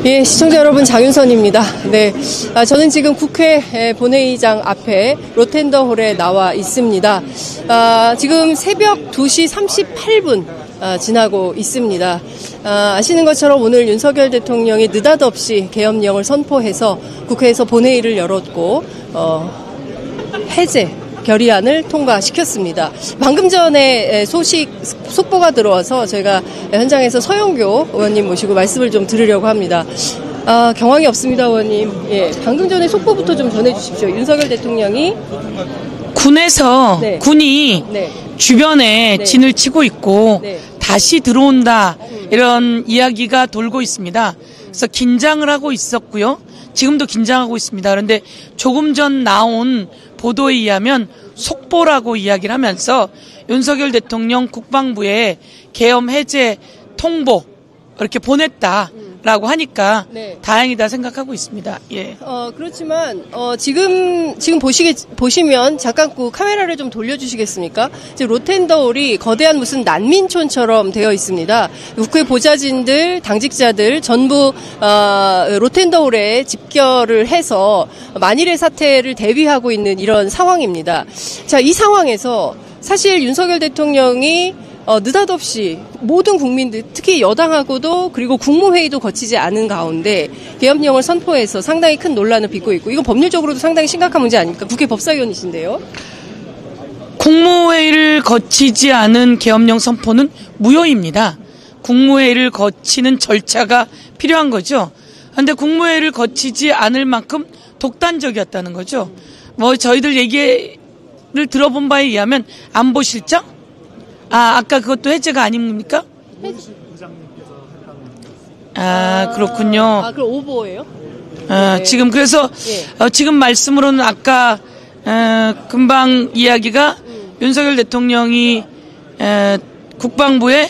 예, 시청자 여러분, 장윤선입니다. 네, 저는 지금 국회 본회의장 앞에 로텐더홀에 나와 있습니다. 지금 새벽 2시 38분 지나고 있습니다. 아시는 것처럼 오늘 윤석열 대통령이 느닷없이 계엄령을 선포해서 국회에서 본회의를 열었고 해제 결의안을 통과시켰습니다. 방금 전에 속보가 들어와서 저희가 현장에서 서영교 의원님 모시고 말씀을 좀 들으려고 합니다. 경황이 없습니다, 의원님. 예, 방금 전에 속보부터 좀 전해주십시오. 윤석열 대통령이 군에서 네. 군이 네. 주변에 네. 진을 치고 있고 네. 다시 들어온다 이런 이야기가 돌고 있습니다. 그래서 긴장을 하고 있었고요. 지금도 긴장하고 있습니다. 그런데 조금 전 나온 보도에 의하면 속보라고 이야기를 하면서 윤석열 대통령 국방부에 계엄 해제 통보 이렇게 보냈다라고 하니까 네. 다행이다 생각하고 있습니다. 예. 그렇지만 지금 보시면 잠깐 그 카메라를 좀 돌려주시겠습니까? 지금 로텐더홀이 거대한 무슨 난민촌처럼 되어 있습니다. 국회 보좌진들, 당직자들 전부 로텐더홀에 집결을 해서 만일의 사태를 대비하고 있는 이런 상황입니다. 자, 이 상황에서 사실 윤석열 대통령이 느닷없이 모든 국민들, 특히 여당하고도 그리고 국무회의도 거치지 않은 가운데 계엄령을 선포해서 상당히 큰 논란을 빚고 있고, 이건 법률적으로도 상당히 심각한 문제 아닙니까? 국회 법사위원이신데요. 국무회의를 거치지 않은 계엄령 선포는 무효입니다. 국무회의를 거치는 절차가 필요한 거죠. 그런데 국무회의를 거치지 않을 만큼 독단적이었다는 거죠. 저희들 얘기를 들어본 바에 의하면 안보실장? 아까 그것도 해제가 아닙니까? 그렇군요. 그럼 오보예요? 네. 지금 그래서 지금 말씀으로는 아까 금방 이야기가 윤석열 대통령이 국방부에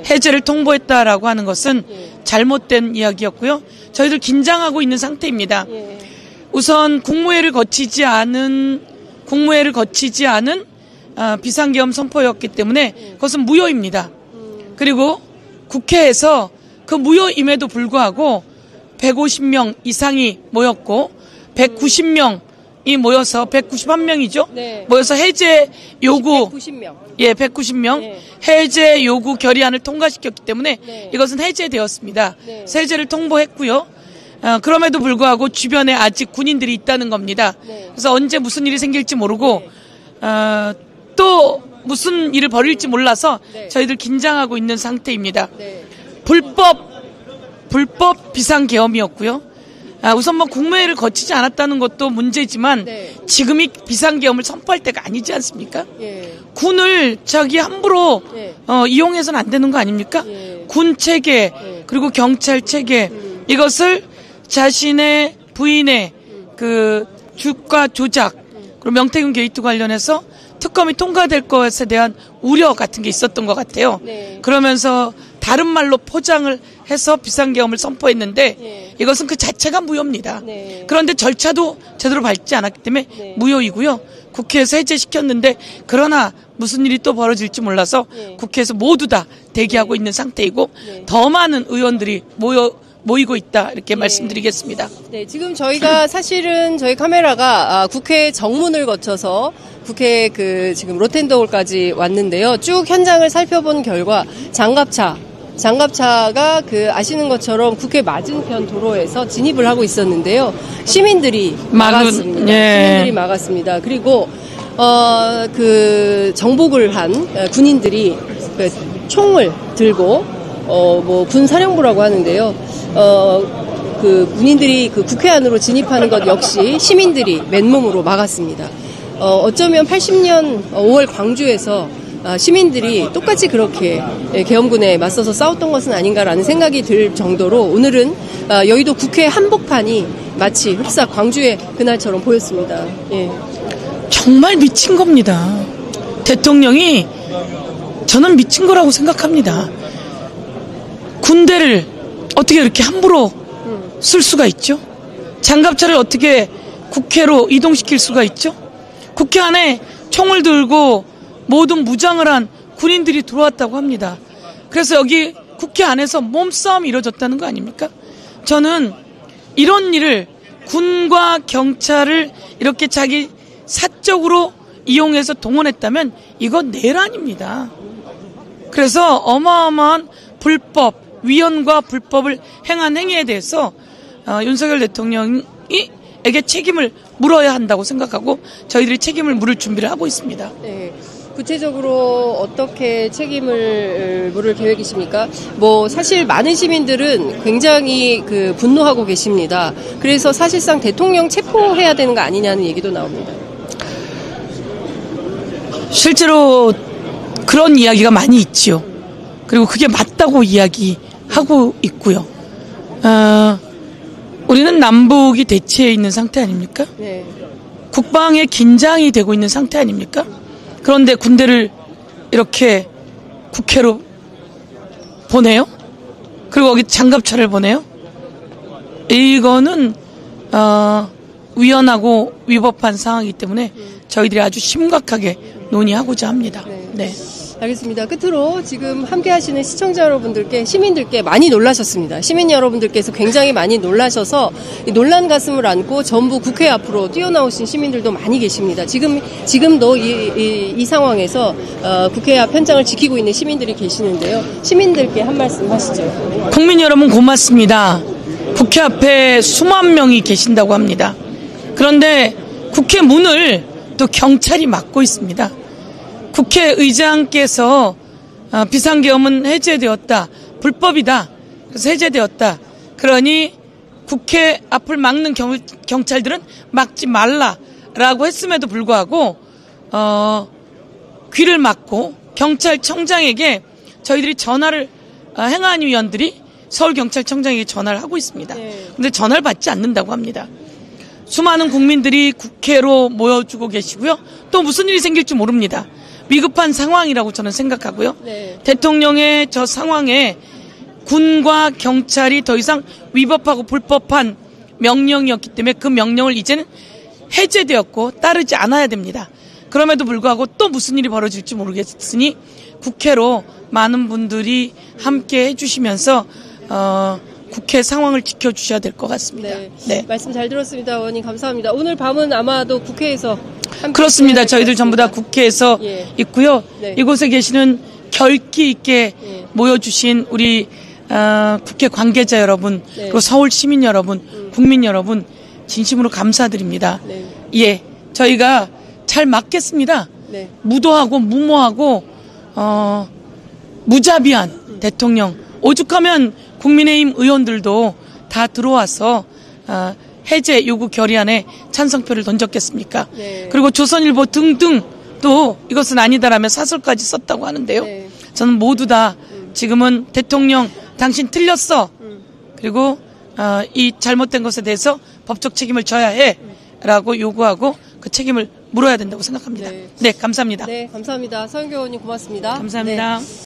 해제를 통보했다라고 하는 것은 잘못된 이야기였고요. 저희들 긴장하고 있는 상태입니다. 우선 국무회의를 거치지 않은 비상계엄 선포였기 때문에 그것은 무효입니다. 그리고 국회에서 그 무효임에도 불구하고 150명 이상이 모였고 190명이 모여서 191명이죠. 네. 모여서 해제 요구 190명. 예, 190명. 네. 해제 요구 결의안을 통과시켰기 때문에 이것은 해제되었습니다. 해제를 통보했고요. 그럼에도 불구하고 주변에 아직 군인들이 있다는 겁니다. 그래서 언제 무슨 일이 생길지 모르고 또 무슨 일을 벌일지 몰라서 저희들 긴장하고 있는 상태입니다. 불법 비상계엄이었고요. 우선 국무회의를 거치지 않았다는 것도 문제지만 지금이 비상계엄을 선포할 때가 아니지 않습니까? 군을 함부로 이용해서는 안 되는 거 아닙니까? 군 체계 그리고 경찰 체계 이것을 자신의 부인의 그 주가 조작 그리고 명태균 게이트 관련해서 특검이 통과될 것에 대한 우려 같은 게 있었던 것 같아요. 그러면서 다른 말로 포장을 해서 비상계엄을 선포했는데 이것은 그 자체가 무효입니다. 그런데 절차도 제대로 밟지 않았기 때문에 무효이고요. 국회에서 해제시켰는데 그러나 무슨 일이 또 벌어질지 몰라서 국회에서 모두 다 대기하고 있는 상태이고 더 많은 의원들이 모이고 있다 이렇게 말씀드리겠습니다. 네, 지금 저희가 사실은 저희 카메라가 국회 정문을 거쳐서 국회 지금 로텐더홀까지 왔는데요. 쭉 현장을 살펴본 결과 장갑차가 아시는 것처럼 국회 맞은편 도로에서 진입을 하고 있었는데요. 시민들이 막았습니다. 시민들이 막았습니다. 그리고 정복을 한 군인들이 총을 들고 군 사령부라고 하는데요. 군인들이 국회 안으로 진입하는 것 역시 시민들이 맨몸으로 막았습니다. 어쩌면 80년 5월 광주에서 시민들이 똑같이 그렇게 계엄군에 맞서서 싸웠던 것은 아닌가라는 생각이 들 정도로 오늘은 여의도 국회 한복판이 마치 흡사 광주의 그날처럼 보였습니다. 예. 정말 미친 겁니다. 대통령이 저는 미친 거라고 생각합니다. 군대를 어떻게 이렇게 함부로 쓸 수가 있죠? 장갑차를 어떻게 국회로 이동시킬 수가 있죠? 국회 안에 총을 들고 모든 무장을 한 군인들이 들어왔다고 합니다. 그래서 여기 국회 안에서 몸싸움이 이루어졌다는 거 아닙니까? 저는 이런 일을 군과 경찰을 이렇게 자기 사적으로 이용해서 동원했다면 이건 내란입니다. 그래서 어마어마한 불법, 위헌과 불법을 행한 행위에 대해서 윤석열 대통령에게 책임을 물어야 한다고 생각하고 저희들이 책임을 물을 준비를 하고 있습니다. 네. 구체적으로 어떻게 책임을 물을 계획이십니까? 뭐 사실 많은 시민들은 굉장히 분노하고 계십니다. 그래서 사실상 대통령 체포해야 되는 거 아니냐는 얘기도 나옵니다. 실제로 그런 이야기가 많이 있지요. 그리고 그게 맞다고 이야기하고 있고요. 우리는 남북이 대치해 있는 상태 아닙니까? 네. 국방에 긴장이 되고 있는 상태 아닙니까? 그런데 군대를 이렇게 국회로 보내요? 그리고 거기 장갑차를 보내요? 이거는 위헌하고 위법한 상황이기 때문에 저희들이 아주 심각하게 논의하고자 합니다. 네. 알겠습니다. 끝으로 지금 함께 하시는 시청자 여러분들께, 시민들께 많이 놀라셨습니다. 시민 여러분들께서 굉장히 많이 놀라셔서 놀란 가슴을 안고 전부 국회 앞으로 뛰어나오신 시민들도 많이 계십니다. 지금도 이 상황에서 국회 앞 현장을 지키고 있는 시민들이 계시는데요. 시민들께 한 말씀 하시죠. 국민 여러분 고맙습니다. 국회 앞에 수만 명이 계신다고 합니다. 그런데 국회 문을 또 경찰이 막고 있습니다. 국회의장께서 비상계엄은 해제되었다. 불법이다. 그래서 해제되었다. 그러니 국회 앞을 막는 경찰들은 막지 말라라고 했음에도 불구하고 귀를 막고 경찰청장에게 저희들이 전화를 행안위원들이 서울경찰청장에게 전화를 하고 있습니다. 그런데 전화를 받지 않는다고 합니다. 수많은 국민들이 국회로 모여주고 계시고요. 또 무슨 일이 생길지 모릅니다. 위급한 상황이라고 저는 생각하고요. 네. 대통령의 저 상황에 군과 경찰이 더 이상 위법하고 불법한 명령이었기 때문에 그 명령을 이제는 해제되었고 따르지 않아야 됩니다. 그럼에도 불구하고 또 무슨 일이 벌어질지 모르겠으니 국회로 많은 분들이 함께 해주시면서 국회 상황을 지켜주셔야 될 것 같습니다. 네. 네. 말씀 잘 들었습니다. 의원님 감사합니다. 오늘 밤은 아마도 국회에서 그렇습니다. 저희들 전부 다 국회에서 있고요. 네. 이곳에 계시는 결기 있게 모여주신 우리 국회 관계자 여러분, 그리고 서울 시민 여러분, 국민 여러분 진심으로 감사드립니다. 네. 예, 저희가 잘 막겠습니다. 네. 무도하고 무모하고 무자비한 대통령, 오죽하면 국민의힘 의원들도 다 들어와서 해제 요구 결의안에 찬성표를 던졌겠습니까? 네. 그리고 조선일보 등등 또 이것은 아니다라며 사설까지 썼다고 하는데요. 네. 저는 모두 다 지금은 대통령 당신 틀렸어. 그리고 이 잘못된 것에 대해서 법적 책임을 져야 해라고 요구하고 그 책임을 물어야 된다고 생각합니다. 네, 감사합니다. 네, 감사합니다. 서영교 의원님 고맙습니다. 감사합니다. 네.